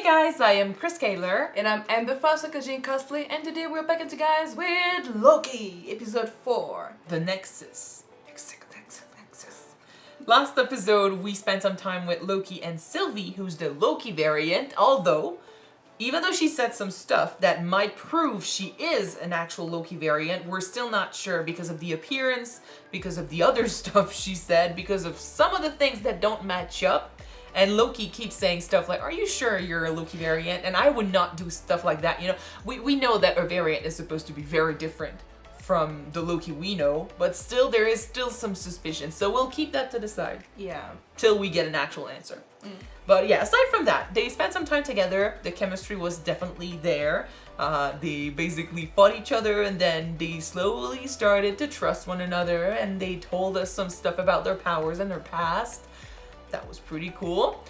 guys, I am Chris Kaler. And I'm Amber Foster, Kyuujin cosplay, and today we're back into guys with Loki, episode 4. The Nexus. Last episode, we spent some time with Loki and Sylvie, who's the Loki variant, although, even though she said some stuff that might prove she is an actual Loki variant, we're still not sure because of the appearance, because of the other stuff she said, because of some of the things that don't match up. And Loki keeps saying stuff like, are you sure you're a Loki variant? And I would not do stuff like that. You know, we know that a variant is supposed to be very different from the Loki we know, but still there is still some suspicion. So we'll keep that to the side. Yeah. Till we get an actual answer. But yeah, aside from that, they spent some time together. The chemistry was definitely there. They basically fought each other and then they slowly started to trust one another and they told us some stuff about their powers and their past. That was pretty cool.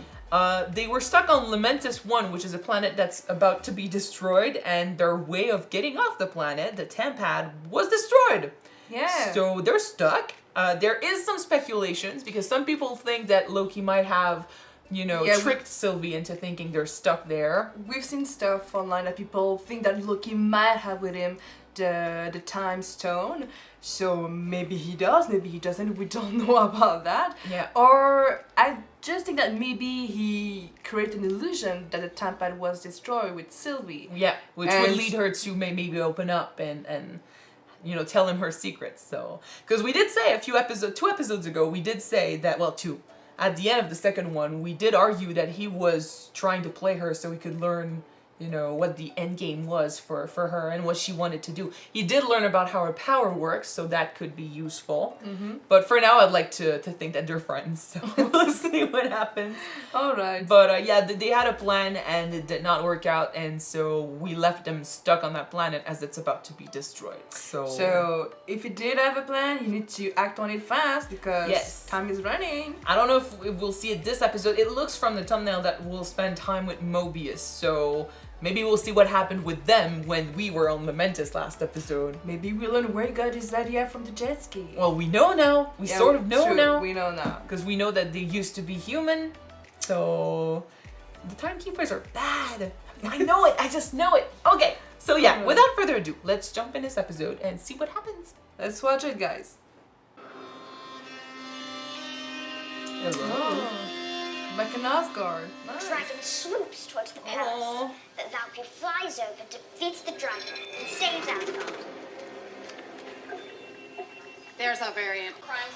They were stuck on Lamentis 1, which is a planet that's about to be destroyed, and their way of getting off the planet, the Tempad, was destroyed. Yeah. So they're stuck. There is some speculations because some people think that Loki might have, you know, tricked Sylvie into thinking they're stuck there. We've seen stuff online that people think that Loki might have with him the time stone. So maybe he does, maybe he doesn't, we don't know about that. Yeah. Or I just think that maybe he created an illusion that the Tempad was destroyed with Sylvie. Yeah, which would lead her to maybe open up and you know, tell him her secrets. So, because we did say 2 episodes ago, we did say that, well, 2. At the end of the second one, we did argue that he was trying to play her so he could learn, you know, what the end game was for her and what she wanted to do. He did learn about how her power works, so that could be useful. But for now, I'd like to think that they're friends, so we'll see what happens. Alright. But yeah, they had a plan and it did not work out, and so we left them stuck on that planet as it's about to be destroyed. So if you did have a plan, you need to act on it fast because time is running. I don't know if we'll see it this episode. It looks from the thumbnail that we'll spend time with Mobius, so maybe we'll see what happened with them when we were on Lamentis last episode. Maybe we'll learn where he got his idea from the jet ski. Well, we know now. We sort of know now. We know now. Because we know that they used to be human. So the timekeepers are bad. I know it. I just know it. Okay. So yeah, without further ado, let's jump in this episode and see what happens. Let's watch it, guys. Hello. Like an Asgard. Nice. Dragon swoops towards the palace. The Valkyrie flies over, defeats the dragon, and saves Asgard. There's our variant.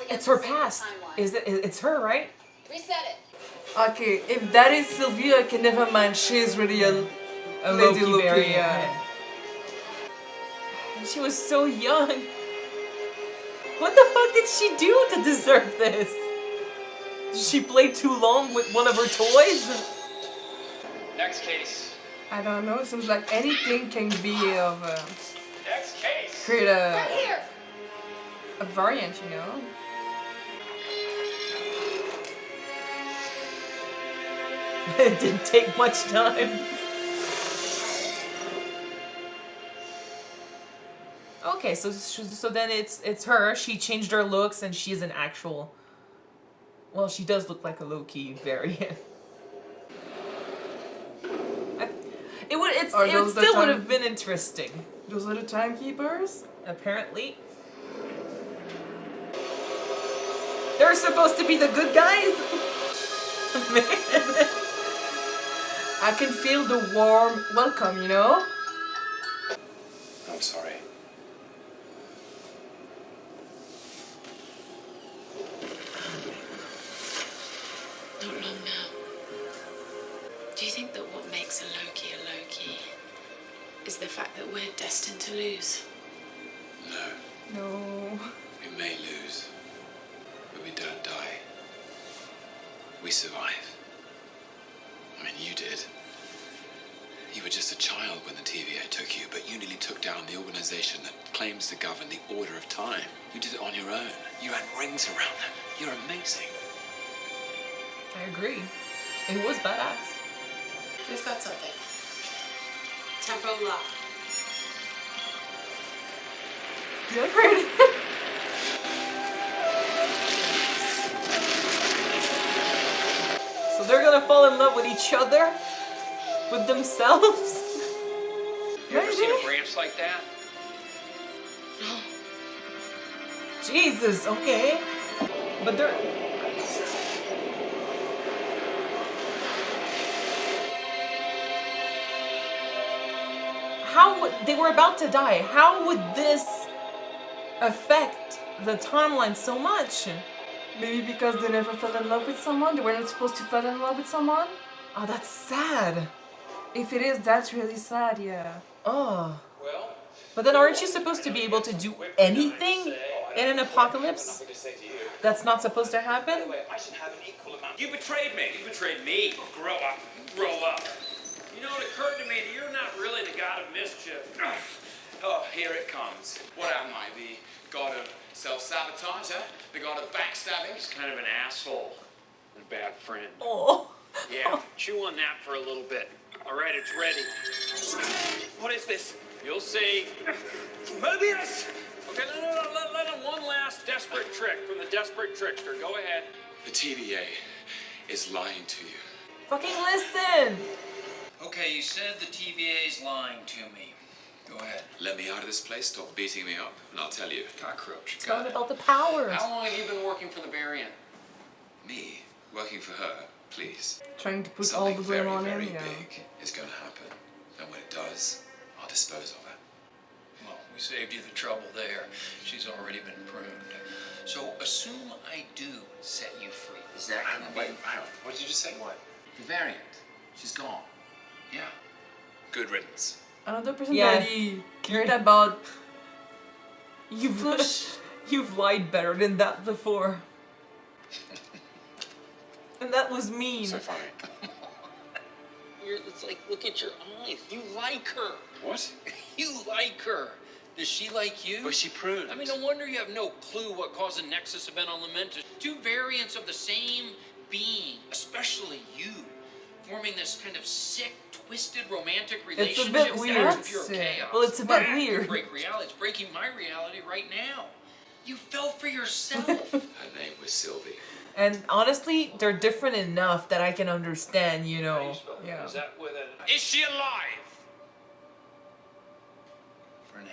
It's her past. Is it? It's her, right? Reset it. Okay, if that is Sylvia, okay, never mind. She's really a Lady Loki Loki. variant. Yeah. And she was so young. What the fuck did she do to deserve this? Did she play too long with one of her toys? Next case. I don't know. It seems like anything can be of Next case. create Right here. a variant, you know. It didn't take much time. Okay, so then it's her. She changed her looks and she's an actual. Well, she does look like a Loki variant. It still would have been interesting. Those are the timekeepers? Apparently. They're supposed to be the good guys? Man. I can feel the warm welcome, you know? I'm sorry. Not long now. Do you think that what makes a Loki is the fact that we're destined to lose? No, No. we may lose, but we don't die. We survive. I mean, you did. You were just a child when the TVA took you, but you nearly took down the organization that claims to govern the order of time. You did it on your own. You had rings around them. You're amazing. I agree. It was badass. We've got something. Temporal lock. You're great. So they're gonna fall in love with each other? with themselves. You ever seen a branch like that? Jesus, okay. But they're... How would... They were about to die. How would this affect the timeline so much? Maybe because they never fell in love with someone. They were not supposed to fall in love with someone. Oh, that's sad. If it is, that's really sad, yeah. Oh. Well, But then aren't you supposed to be able to do anything in an apocalypse? That's not supposed to happen? I should have an equal amount. You betrayed me. You betrayed me. Grow up. Grow up. You know, it occurred to me that you're not really the god of mischief. Oh, here it comes. What am I, the god of self-sabotage, huh? The god of backstabbing? He's kind of an asshole and a bad friend. Oh. Yeah, chew on that for a little bit. All right, it's ready. What is this? You'll see. Mobius! Okay, let him one last desperate trick from the desperate trickster. Go ahead. The TVA is lying to you. Fucking listen. Okay, you said the TVA's lying to me. Go ahead. Let me out of this place, stop beating me up, and I'll tell you. Cockroach. Tell Got me it. about the powers. How long have you been working for the variant? Me, working for her, please. Trying to put Something all the blame very, on very him, yeah. big is going to happen. And when it does, I'll dispose of her. Well, we saved you the trouble there. She's already been pruned. So assume I do set you free. Is that gonna be... Wait, hang on. What did you just say? What? The variant. She's gone. Yeah. Good riddance. Another person Yeah. that he cared about. You've you've lied better than that before. And that was mean. So funny. It's like, look at your eyes. You like her. What? You like her. Does she like you? Was she pruned? I mean, no wonder you have no clue what caused a NEXUS event on Lamentus. Two variants of the same being, especially you, forming this kind of sick, twisted, romantic It's a relationship. bit That's weird. pure Sick. chaos. Well, it's a bit That weird. could break reality. It's breaking my reality right now. You fell for yourself. Her name was Sylvie. And honestly, they're different enough that I can understand, you know. Yeah. Is that with an... Is she alive? For now.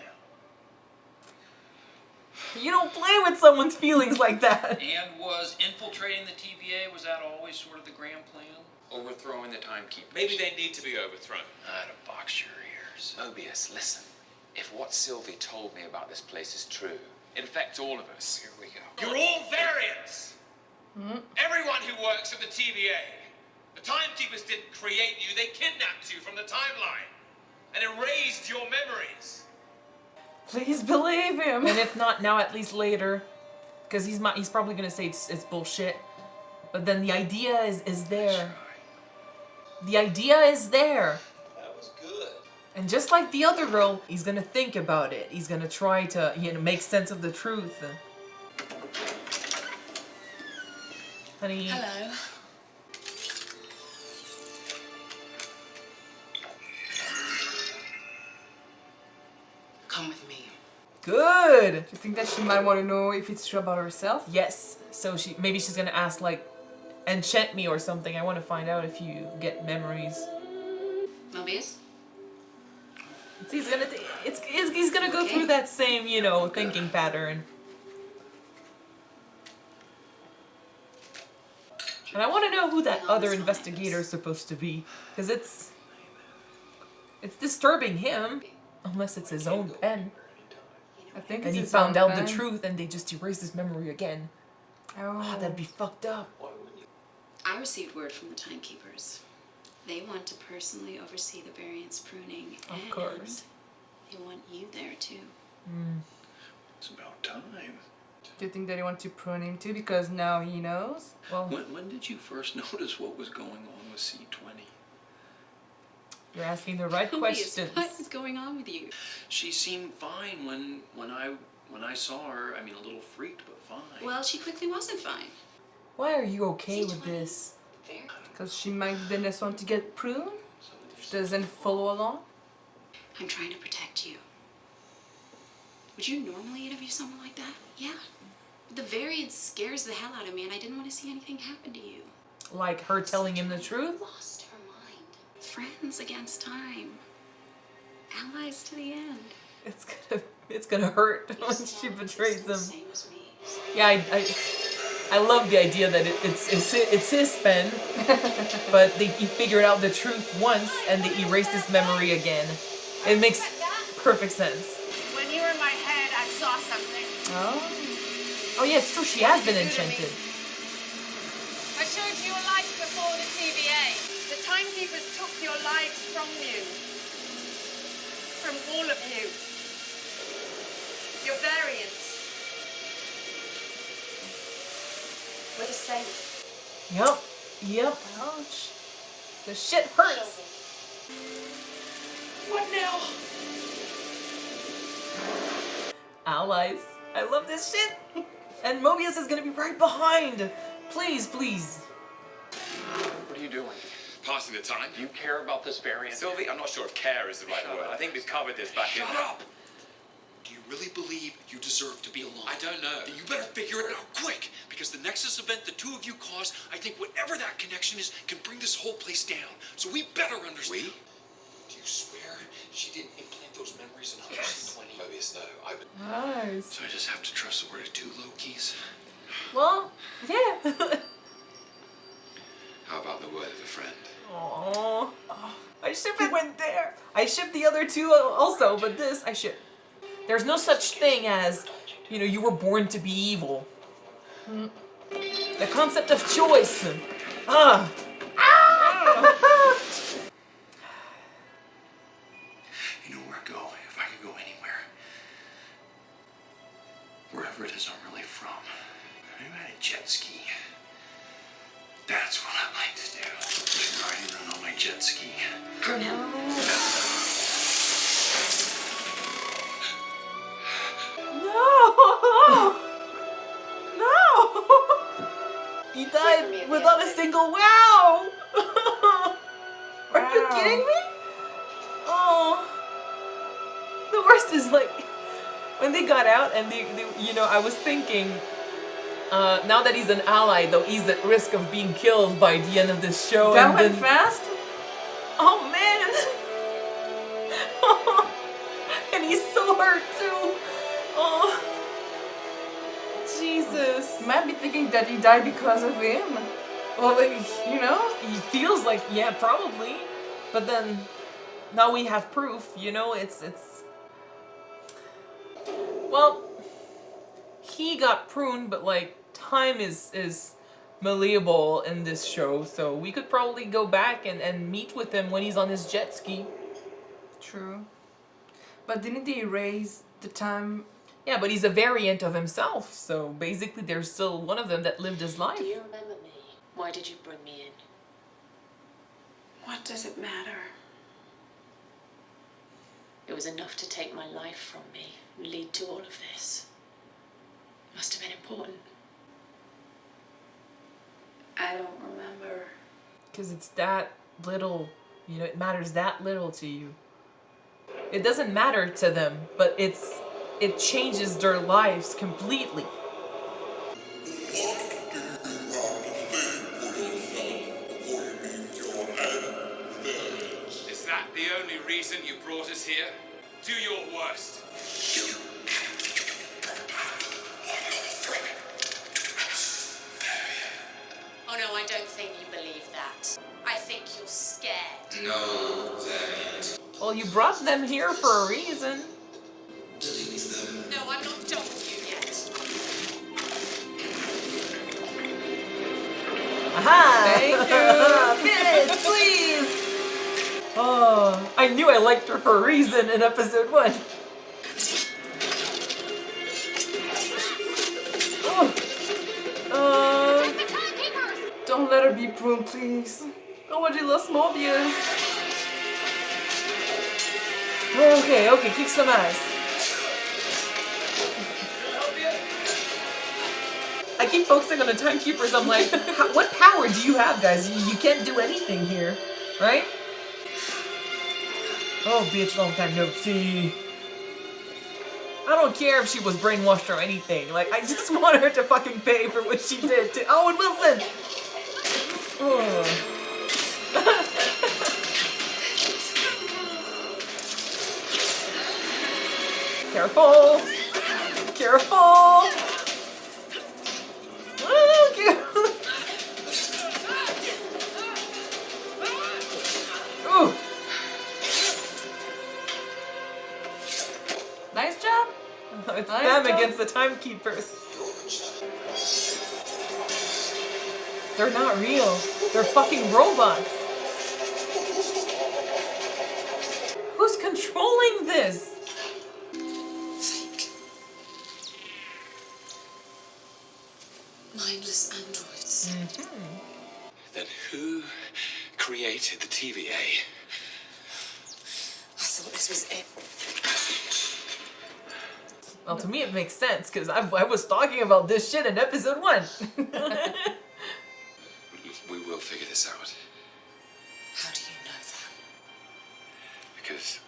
You don't play with someone's feelings like that. And was infiltrating the TVA, was that always sort of the grand plan? Overthrowing the timekeepers? Maybe they need to be overthrown. I'd box your ears. Mobius, listen. If what Sylvie told me about this place is true, it affects all of us. Here we go. You're all variants. Everyone who works at the TVA. The timekeepers didn't create you. They kidnapped you from the timeline and erased your memories. Please believe him. And if not now, at least later. Because he's probably going to say it's bullshit. But then the idea is there. The idea is there. That was good. And just like the other girl, he's going to think about it. He's going to try to, make sense of the truth. Honey. Hello. Come with me. Good. Do you think that she might want to know if it's true about herself? Yes. So maybe she's going to ask like, enchant me or something. I want to find out if you get memories. Mobius? He's gonna go through that same, thinking pattern. And I want to know who that other investigator is supposed to be, because it's disturbing him, unless it's his own pen, I think and it's he his found own out the pen. truth, and they just erased his memory again. Oh, That'd be fucked up. I received word from the timekeepers. They want to personally oversee the variant's pruning. Of and course. they want you there too. It's about time. Do you think that they want to prune him too because now he knows? Well, When did you first notice what was going on with C20? you're asking the right Mobius, questions. what is going on with you? She seemed fine when I saw her. I mean, a little freaked, but fine. Well, she quickly wasn't fine. Why are you okay with this? Fair. Because she might be the next one to get pruned? She doesn't follow along? I'm trying to protect you. Would you normally interview someone like that? Yeah. The variant scares the hell out of me, and I didn't want to see anything happen to you. Like her telling him the truth? Lost her mind. friends against time. Allies to the end. It's gonna hurt when she betrays him. Yeah, I love the idea that it's his pen, but he figured out the truth once and they erased his memory again. It makes perfect sense. When you were in my head, I saw something. Oh yeah, it's true. She has been enchanted. I showed you a life before the TVA. The timekeepers took your lives from you. From all of you. Your variants. We're the same. Yep. Ouch. The shit hurts. What now? Allies. I love this shit. And Mobius is gonna be right behind. Please. What are you doing? Passing the time. Do you care about this variant? Sylvie, I'm not sure if care is the right word. I think we've covered this back in. Shut up! Do you really believe you deserve to be alone? I don't know. Then you better figure it out quick, because the Nexus event the two of you caused, I think whatever that connection is, can bring this whole place down. So we better understand. We? Do you swear she didn't implant those memories in 120? Mobius, no. Nice. So I just have to trust the word of two Lokis? Well, yeah. How about the word of a friend? Aww. I ship it went there. I ship the other two also, but this I ship. There's no such thing as, you were born to be evil. The concept of choice. You know where I go, if I could go anywhere. Wherever it is I'm really from. Maybe I had a jet ski. That's what I like to do. Just riding around on my jet ski. No! He died without a single wow! Are you kidding me? Oh. The worst is when they got out and they I was thinking, now that he's an ally though, he's at risk of being killed by the end of this show. That went fast? Oh man! And he's so hurt too. Oh, Jesus! You might be thinking that he died because of him. Well, he feels like, yeah, probably. But then now we have proof. It's. Well, he got pruned, but time is malleable in this show, so we could probably go back and meet with him when he's on his jet ski. True. But didn't they erase the time? Yeah, but he's a variant of himself, so basically there's still one of them that lived his life. Do you remember me? Why did you bring me in? What does it matter? It was enough to take my life from me and lead to all of this. Must have been important. I don't remember. Because it's that little, it matters that little to you. It doesn't matter to them, but it changes their lives completely. Is that the only reason you brought us here? Do your worst. Oh no, I don't think you believe that. I think you're scared. No, variant. Well, you brought them here for a reason. No, I'm not done with you yet. Aha! Thank you. Bitch, please! Oh, I knew I liked her for a reason in episode 1. Don't let her be pruned, please. Oh, but you lost Mobius. Okay, kick some ass. I keep focusing on the timekeepers. I'm like, what power do you have, guys? You can't do anything here, right? Oh, bitch, long time no see. I don't care if she was brainwashed or anything. I just want her to fucking pay for what she did to Owen Wilson. Oh. Careful! Careful! Ooh. Nice job. It's Nice them job. against the timekeepers. They're not real. They're fucking robots. Who's controlling this? Fake. Mindless androids. Then who created the TVA? I thought this was it. Well, to me it makes sense, because I was talking about this shit in episode 1. We will figure this out. How do you know that? Because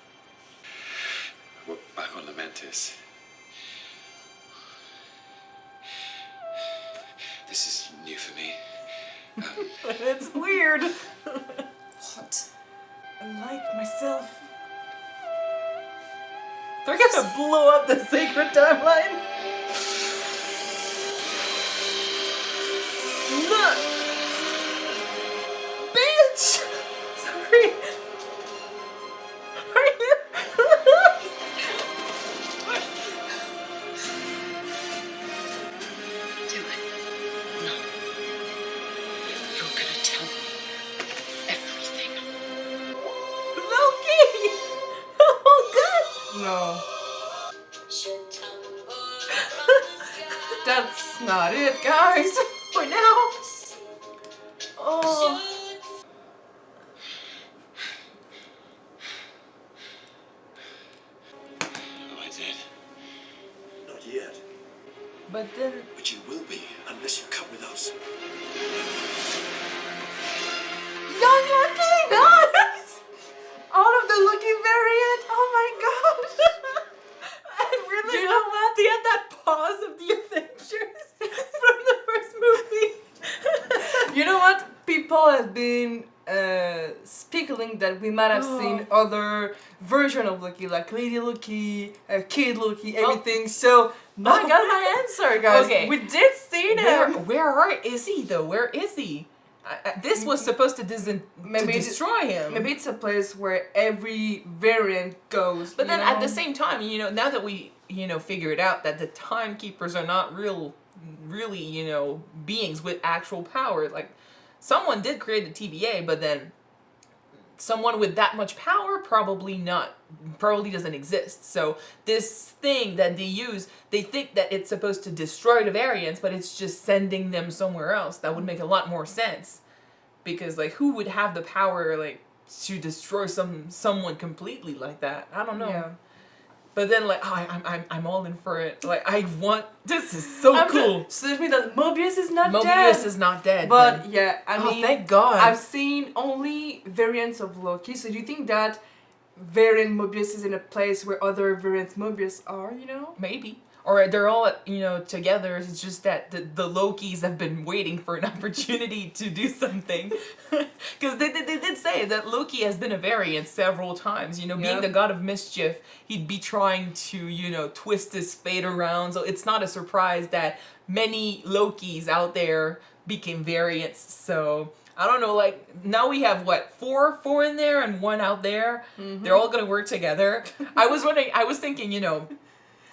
we're back on Lamentis. This is new for me. It's weird. What? I like myself. They're gonna blow up the sacred timeline. Look! Bitch! Sorry. Are you? Do it. No. You're gonna tell me everything. Loki! Oh god! No. That's not it, guys. For now. Oh. Am I dead? Not yet. But then. But you will be unless you come with us. Young Loki, guys! All of the Loki variant. Oh my god. And really, You know what? They had that pause of the Avengers from the first movie. You know what? People have been speculating that we might have seen other version of Loki, like Lady Loki, Kid Loki, everything. So now I got my answer, guys. Okay. We did see them. Where is he though? Where is he? This was supposed to, Maybe destroy him. Maybe it's a place where every variant goes. But you then know? at the same time, now that we, figured out that the timekeepers are not really, beings with actual power, like, someone did create the TVA, but then someone with that much power probably doesn't exist. So this thing that they use, they think that it's supposed to destroy the variants, but it's just sending them somewhere else. That would make a lot more sense. Because, like, who would have the power, like, to destroy someone completely like that? I don't know. Yeah. But then, like, I'm all in for it. Like, this is so cool. So that means that Mobius is not dead. Mobius is not dead. But then. yeah, I mean, thank God. I've seen only variants of Loki. So do you think that variant Mobius is in a place where other variants Mobius are? Maybe. Or they're all, together. It's just that the Lokis have been waiting for an opportunity to do something. Because they did say that Loki has been a variant several times. Being the god of mischief, he'd be trying to, twist his fate around. So it's not a surprise that many Lokis out there became variants. So I don't know, like, now we have, four in there and one out there. Mm-hmm. They're all going to work together. I was thinking,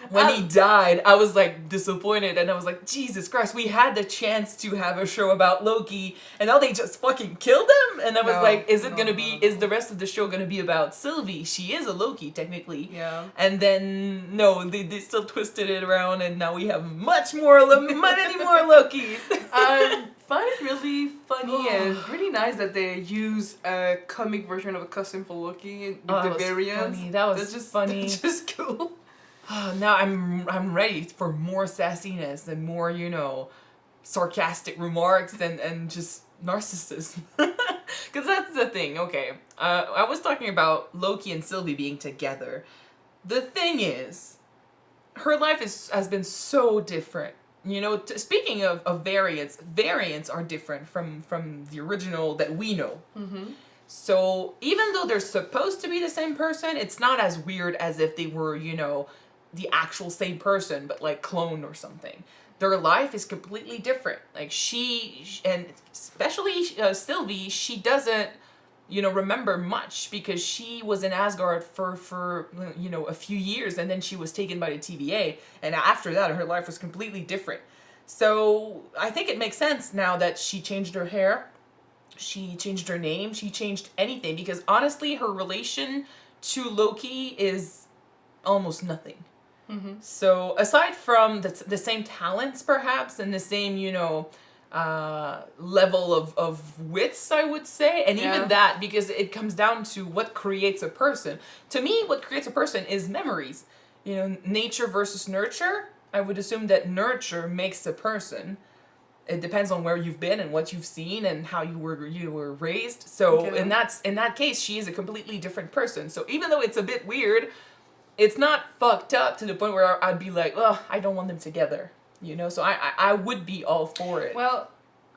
when he died, I was, like, disappointed, and I was like, Jesus Christ, we had the chance to have a show about Loki, and now they just fucking killed him? And I was is the rest of the show gonna be about Sylvie? She is a Loki, technically. Yeah. And then, no, they still twisted it around, and now we have many more Lokis. I find it really funny and really nice that they use a comic version of a costume for Loki with the variants. Funny. That was just funny. That's just cool. Now I'm ready for more sassiness and more, sarcastic remarks and just narcissism. Because that's the thing, okay. I was talking about Loki and Sylvie being together. The thing is, her life has been so different. Speaking of variants are different from the original that we know. Mm-hmm. So even though they're supposed to be the same person, it's not as weird as if they were, the actual same person, but like cloned or something. Their life is completely different. Like and especially Sylvie, she doesn't, remember much because she was in Asgard for a few years, and then she was taken by the TVA, and after that her life was completely different. So I think it makes sense now that she changed her hair, she changed her name, she changed anything, because honestly her relation to Loki is almost nothing. So aside from the same talents perhaps and the same level of wits, I would say, and even that, because it comes down to what creates a person. To me, what creates a person is memories. Nature versus nurture. I would assume that nurture makes a person. It depends on where you've been and what you've seen and how you were raised. So in that case, she is a completely different person. So even though it's a bit weird, it's not fucked up to the point where I'd be like, oh, I don't want them together. So I would be all for it. Well,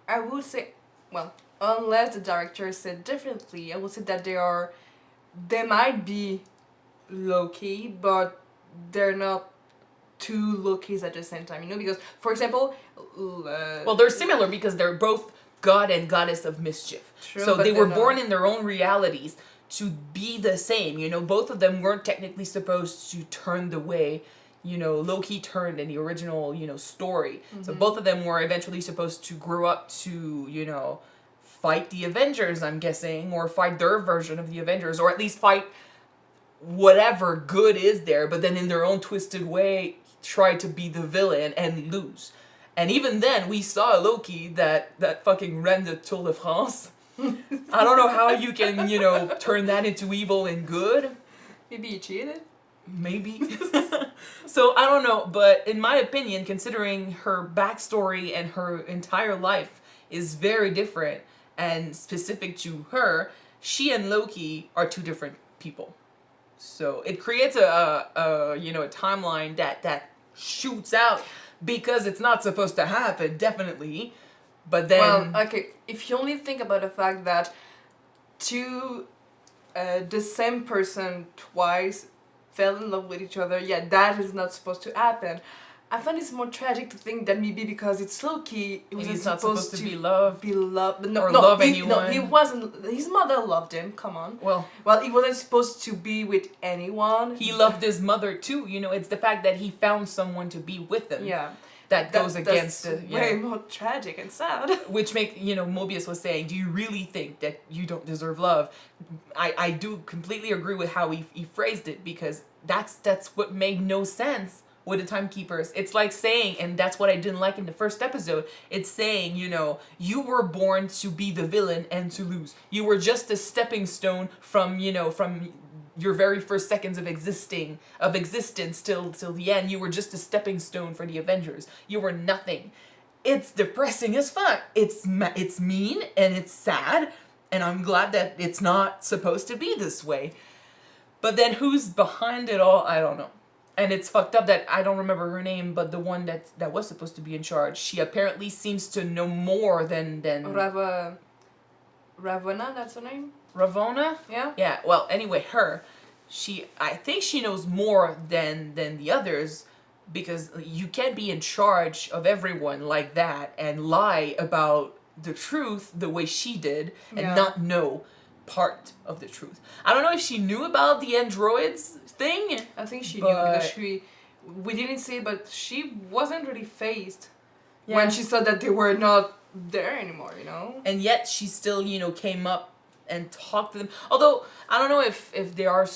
I would say, unless the director said differently, I would say that they might be Loki, but they're not two Lokis at the same time, because, for example... well, they're similar because they're both god and goddess of mischief. True, so they were born in their own realities to be the same. Both of them weren't technically supposed to turn the way, Loki turned in the original, story. So both of them were eventually supposed to grow up to, fight the Avengers, I'm guessing, or fight their version of the Avengers, or at least fight whatever good is there, but then in their own twisted way, try to be the villain and lose. And even then, we saw Loki that fucking ran the Tour de France. I don't know how you can, turn that into evil and good. Maybe he cheated? Maybe. So, I don't know, but in my opinion, considering her backstory and her entire life is very different and specific to her, she and Loki are two different people. So, it creates a timeline that shoots out because it's not supposed to happen, definitely. But then... Well, okay, if you only think about the fact that the same person twice fell in love with each other, that is not supposed to happen. I find it's more tragic to think that maybe because it's Loki, he's not supposed to be loved. But love anyone. No, he wasn't. His mother loved him. Come on. Well, he wasn't supposed to be with anyone. He loved his mother too. It's the fact that he found someone to be with him. Yeah. That goes against the way more tragic and sad. Which Mobius was saying, do you really think that you don't deserve love? I do completely agree with how he phrased it, because that's what made no sense with the timekeepers. It's like saying, and that's what I didn't like in the first episode, it's saying, you were born to be the villain and to lose. You were just a stepping stone from your very first seconds of existence till the end. You were just a stepping stone for the Avengers. You were nothing. It's depressing as fuck. It's mean and it's sad, and I'm glad that it's not supposed to be this way. But then who's behind it all? I don't know. And it's fucked up that I don't remember her name, but the one that was supposed to be in charge, she apparently seems to know more than Ravonna, that's her name? Ravonna? Yeah? Yeah, well, anyway, I think she knows more than the others, because you can't be in charge of everyone like that and lie about the truth the way she did and not know part of the truth. I don't know if she knew about the androids thing. I think she knew, because we didn't see it, but she wasn't really phased when she saw that they were not there anymore, And yet she still, came up and talked to them. Although, I don't know if they are...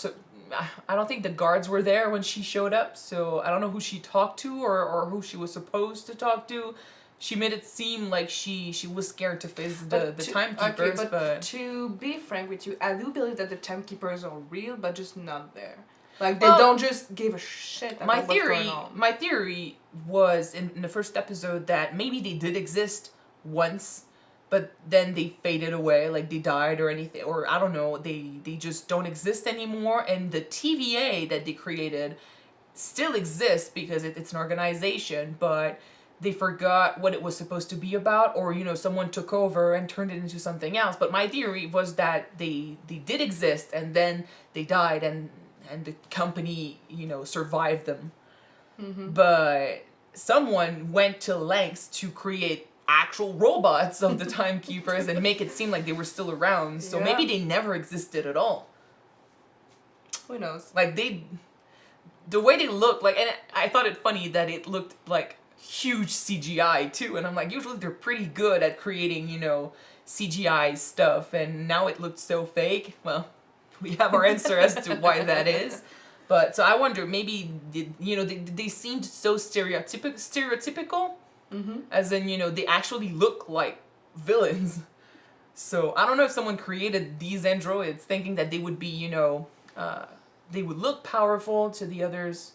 I don't think the guards were there when she showed up, so I don't know who she talked to or who she was supposed to talk to. She made it seem like she was scared to face the timekeepers, but to be frank with you, I do believe that the timekeepers are real, but just not there. Like, they don't just give a shit about what's going on. My theory was in the first episode that maybe they did exist once, but then they faded away, like they died or anything, or I don't know, they just don't exist anymore, and the TVA that they created still exists because it's an organization, but they forgot what it was supposed to be about, or someone took over and turned it into something else. But my theory was that they did exist, and then they died, and the company survived them. but someone went to lengths to create actual robots of the timekeepers and make it seem like they were still around. So maybe they never existed at all. Who knows? Like the way they look, like, and I thought it funny that it looked like huge CGI too. And I'm like, usually they're pretty good at creating, you know, CGI stuff, and now it looked so fake. Well, we have our answer as to why that is. But so I wonder, maybe they seemed so stereotypical, as in, you know, they actually look like villains. So I don't know if someone created these androids thinking that they would be, you know, they would look powerful to the others,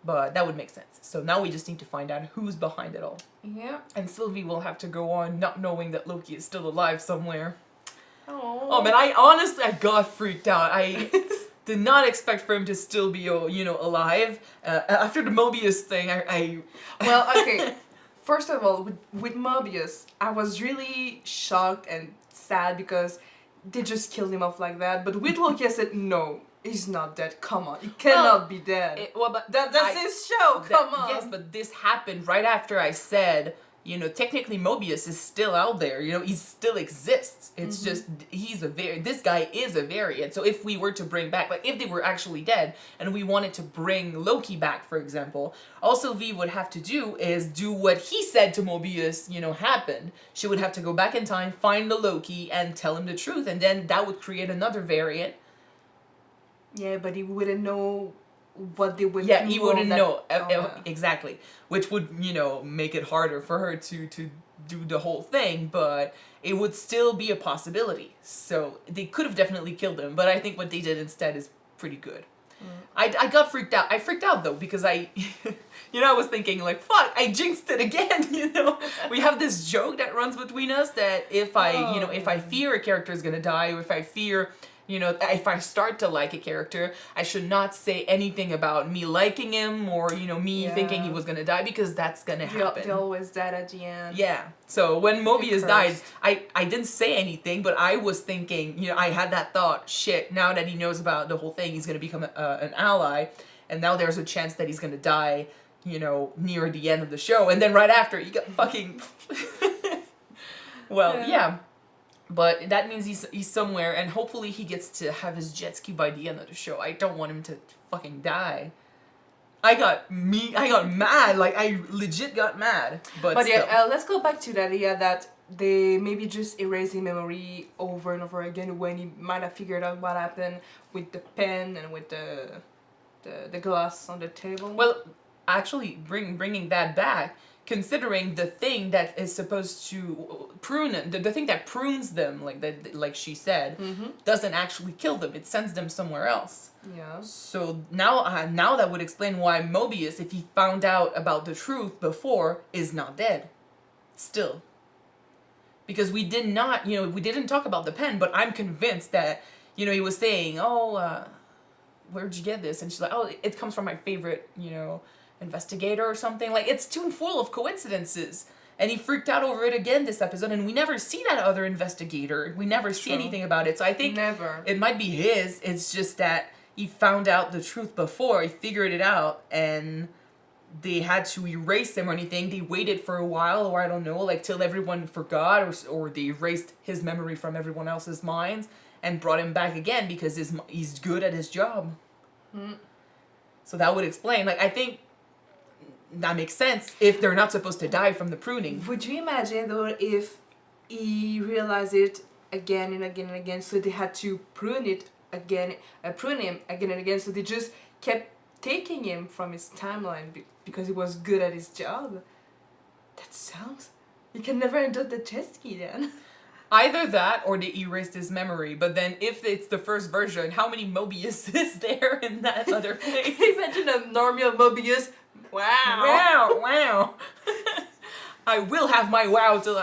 but that would make sense. So now we just need to find out who's behind it all. Yeah. And Sylvie will have to go on not knowing that Loki is still alive somewhere. Oh man, I got freaked out. I did not expect for him to still be, you know, alive. After the Mobius thing, Well, okay. First of all, with Mobius, I was really shocked and sad because they just killed him off like that. But with Loki, I said, no, he's not dead. Come on, he cannot be dead. But that's his show. Come on. Yes, but this happened right after I said, you know, technically Mobius is still out there. You know, he still exists. It's just this guy is a variant. So if we were to bring back, like if they were actually dead and we wanted to bring Loki back, for example, all Sylvie would have to do is do what he said to Mobius, you know, happened. She would have to go back in time, find the Loki, and tell him the truth, and then that would create another variant. Yeah, but he wouldn't know what they would. Yeah, he wouldn't know exactly, which would, you know, make it harder for her to do the whole thing, but it would still be a possibility. So they could have definitely killed him, but I think what they did instead is pretty good. I got freaked out. I freaked out though because I was thinking like, fuck, I jinxed it again. You know, we have this joke that runs between us that if I fear a character is gonna die, or if I fear, you know, if I start to like a character, I should not say anything about me liking him or, you know, me thinking he was gonna die, because that's gonna happen. They always died at the end. Yeah. So when Mobius died, I didn't say anything, but I was thinking, you know, I had that thought, shit, now that he knows about the whole thing, he's gonna become an ally, and now there's a chance that he's gonna die, you know, near the end of the show, and then right after, he got fucking... Well, yeah. But that means he's somewhere, and hopefully he gets to have his jet ski by the end of the show. I don't want him to fucking die. I got mad. Like, I legit got mad. But yeah, let's go back to the idea that they maybe just erasing memory over and over again when he might have figured out what happened with the pen and with the glass on the table. Well, actually, bringing that back, considering the thing that is supposed to prune the thing that prunes them, like she said, doesn't actually kill them. It sends them somewhere else. Yeah. So now that would explain why Mobius, if he found out about the truth before, is not dead. Still. Because we didn't talk about the pen, but I'm convinced that, you know, he was saying, where'd you get this? And she's like, oh, it comes from my favorite, you know, investigator or something. Like, it's too full of coincidences. And he freaked out over it again this episode, and we never see that other investigator. We never see anything about it. So I think it might be his. It's just that he found out the truth before. He figured it out, and they had to erase him or anything. They waited for a while, or I don't know, like till everyone forgot, or they erased his memory from everyone else's minds and brought him back again because he's good at his job. So that would explain. Like, I think that makes sense if they're not supposed to die from the pruning. Would you imagine though if he realized it again and again and again, so they had to prune him again and again, so they just kept taking him from his timeline because he was good at his job? That sounds... You can never enter the jet ski then. Either that or they erased his memory, but then if it's the first version, how many Mobius is there in that other place? Imagine a normal Mobius. Wow. I will have my wow till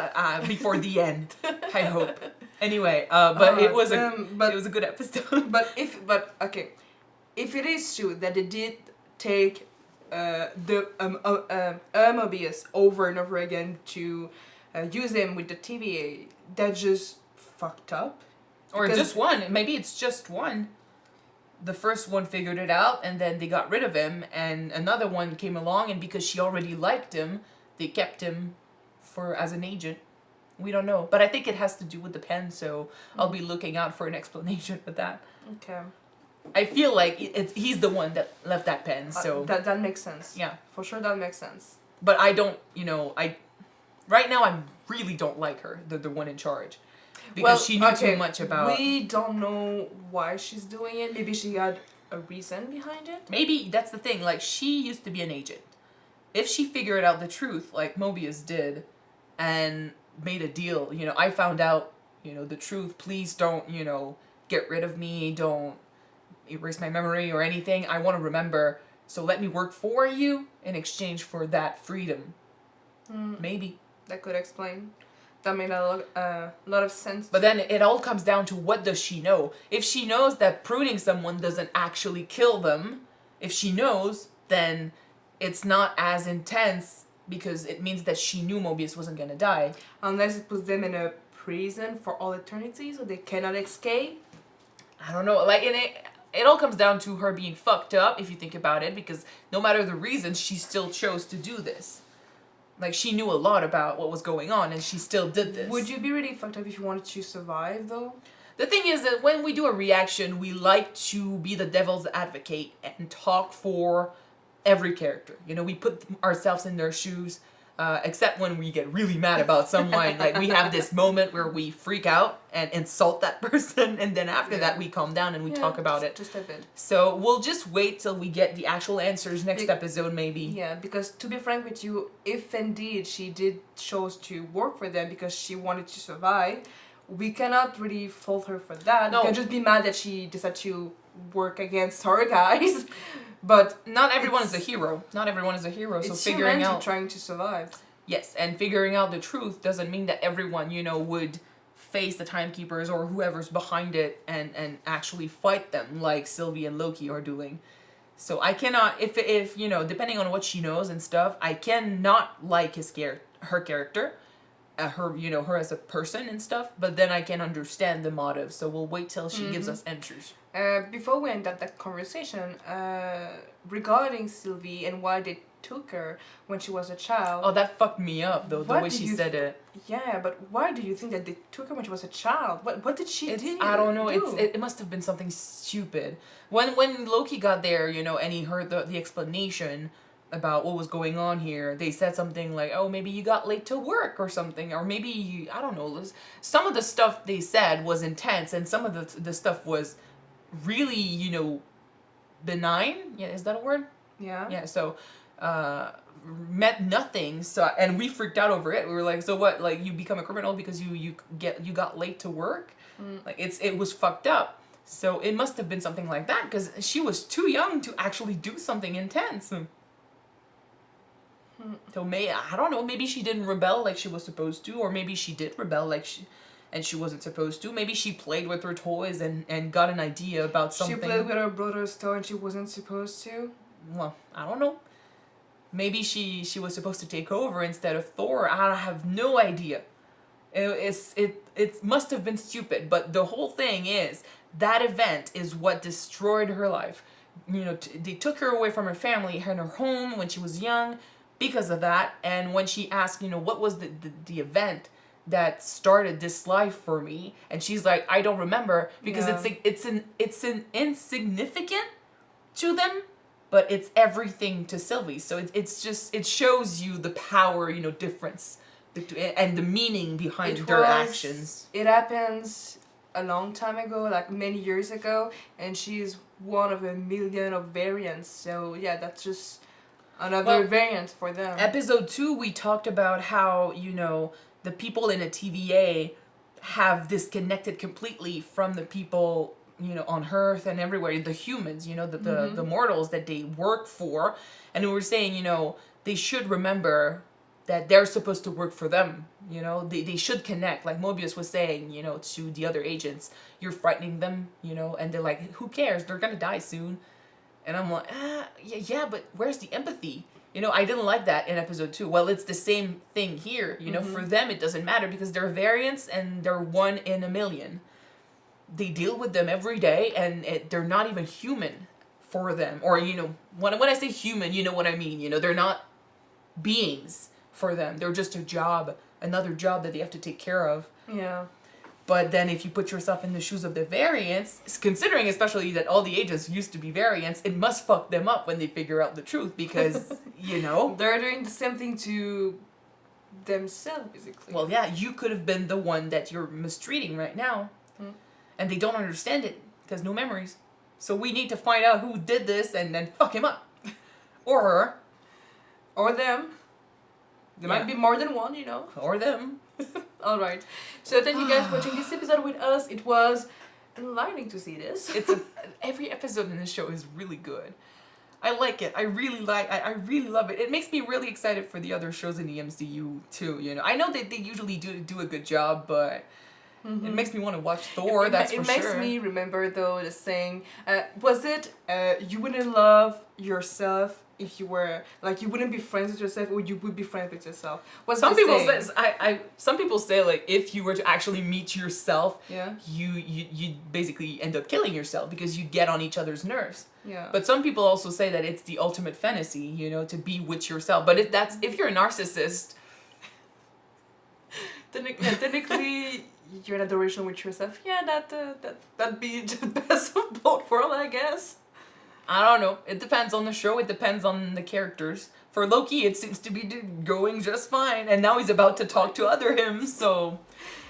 before the end. I hope. Anyway, but it was a good episode. But if it is true that they did take the Mobius over and over again to use him with the TVA, that's just fucked up. Or just one. Maybe it's just one. the first one figured it out and then they got rid of him, and another one came along, and because she already liked him, they kept him as an agent. We don't know, but I think it has to do with the pen, so I'll be looking out for an explanation for that. Okay. I feel like he's the one that left that pen, so that makes sense. yeah, For sure, that makes sense. but I don't, right now I really don't like her, the one in charge, because she knew too much about. We don't know why she's doing it. Maybe she had a reason behind it. Maybe that's the thing. Like, she used to be an agent. If she figured out the truth, like Mobius did, and made a deal, I found out, the truth. Please don't, get rid of me. Don't erase my memory or anything. I want to remember. So let me work for you in exchange for that freedom. Maybe. That could explain. That made a lot of sense. But then it all comes down to, what does she know? If she knows that pruning someone doesn't actually kill them, if she knows, then it's not as intense, because it means that she knew Mobius wasn't gonna die. Unless it puts them in a prison for all eternity, so they cannot escape. I don't know. Like, it all comes down to her being fucked up, if you think about it, because no matter the reasons, she still chose to do this. Like, she knew a lot about what was going on, and she still did this. Would you be really fucked up if you wanted to survive, though? The thing is that when we do a reaction, we like to be the devil's advocate and talk for every character. We put ourselves in their shoes, except when we get really mad about someone. Like, we have this moment where we freak out and insult that person, and then after that we calm down and we talk about it. Just a bit. So we'll just wait till we get the actual answers next episode, maybe. Yeah, because to be frank with you, if indeed she did chose to work for them because she wanted to survive, we cannot really fault her for that. No. We can just be mad that she decided to work against her guys. But not everyone is a hero. Not everyone is a hero. So it's figuring out, trying to survive. Yes, and figuring out the truth doesn't mean that everyone, would face the timekeepers or whoever's behind it and actually fight them like Sylvie and Loki are doing. So I cannot, if depending on what she knows and stuff, I cannot like her character, her as a person and stuff. But then I can understand the motive. So we'll wait till she gives us answers. Before we end up that conversation, regarding Sylvie and why they took her when she was a child. Oh, that fucked me up, though, the way she said it. Yeah, but why do you think that they took her when she was a child? What did she do? I don't know. It must have been something stupid. When Loki got there, and he heard the explanation about what was going on here, they said something like, oh, maybe you got late to work or something, or maybe, I don't know. Some of the stuff they said was intense, and some of the stuff was really, benign. Yeah, is that a word? Yeah. Yeah, so meant nothing. So, and we freaked out over it. We were like, so what, like, you become a criminal because you got late to work? Like, it was fucked up. So it must have been something like that, because she was too young to actually do something intense. So I don't know, maybe she didn't rebel like she was supposed to, or maybe she did rebel and she wasn't supposed to. Maybe she played with her toys and got an idea about something. She played with her brother's toy and she wasn't supposed to? Well, I don't know. Maybe she was supposed to take over instead of Thor. I have no idea. It must have been stupid, but the whole thing is, that event is what destroyed her life. They took her away from her family and her home when she was young because of that. And when she asked, what was the event that started this life for me, and she's like, I don't remember, because it's an insignificant to them, but it's everything to Sylvie. So it shows you the power, difference and the meaning behind their actions. It happens a long time ago, like many years ago, and she's one of a million of variants. So yeah, that's just another variant for them. Episode 2, we talked about how, the people in a TVA have disconnected completely from the people, on Earth and everywhere, the humans, the mortals that they work for. And we were saying, they should remember that they're supposed to work for them. They should connect. Like Mobius was saying, to the other agents, you're frightening them, and they're like, who cares? They're gonna die soon. And I'm like, yeah, but where's the empathy? I didn't like that in episode 2. Well, it's the same thing here. For them, it doesn't matter because they're variants and they're 1 in a million. they deal with them every day, and they're not even human for them. Or, you know, when I say human, you know what I mean. You know, they're not beings for them. They're just a job, another job that they have to take care of. Yeah. But then if you put yourself in the shoes of the variants, considering especially that all the agents used to be variants, it must fuck them up when they figure out the truth because, you know. They're doing the same thing to themselves, basically. Well, yeah, you could have been the one that you're mistreating right now. And they don't understand it because no memories. So we need to find out who did this and then fuck him up. Or her. Or them. There might be more than one, you know. Or them. Alright. So thank you guys for watching this episode with us. It was enlightening to see this. Every episode in this show is really good. I like it. I really love it. It makes me really excited for the other shows in the MCU too, you know. I know that they usually do a good job, but it makes me want to watch Thor, It for sure. makes me remember though the saying, was it you wouldn't love yourself if you were, like, you wouldn't be friends with yourself, or you would be friends with yourself? What's some the people saying? say some people say, like, if you were to actually meet yourself, Yeah. you basically end up killing yourself because you get on each other's nerves. Yeah. But some people also say that it's the ultimate fantasy, you know, to be with yourself. But if you're a narcissist, technically you're in adoration with yourself. Yeah, that'd be the best of both worlds, I guess. I don't know. It depends on the show. It depends on the characters. For Loki, it seems to be going just fine. And now he's about to talk to other him. So,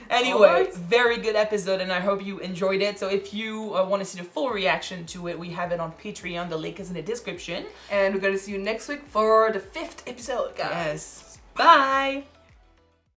anyway, Alright. very good episode. And I hope you enjoyed it. So if you want to see the full reaction to it, we have it on Patreon. The link is in the description. And we're gonna see you next week for the 5th episode, guys. Yes. Bye.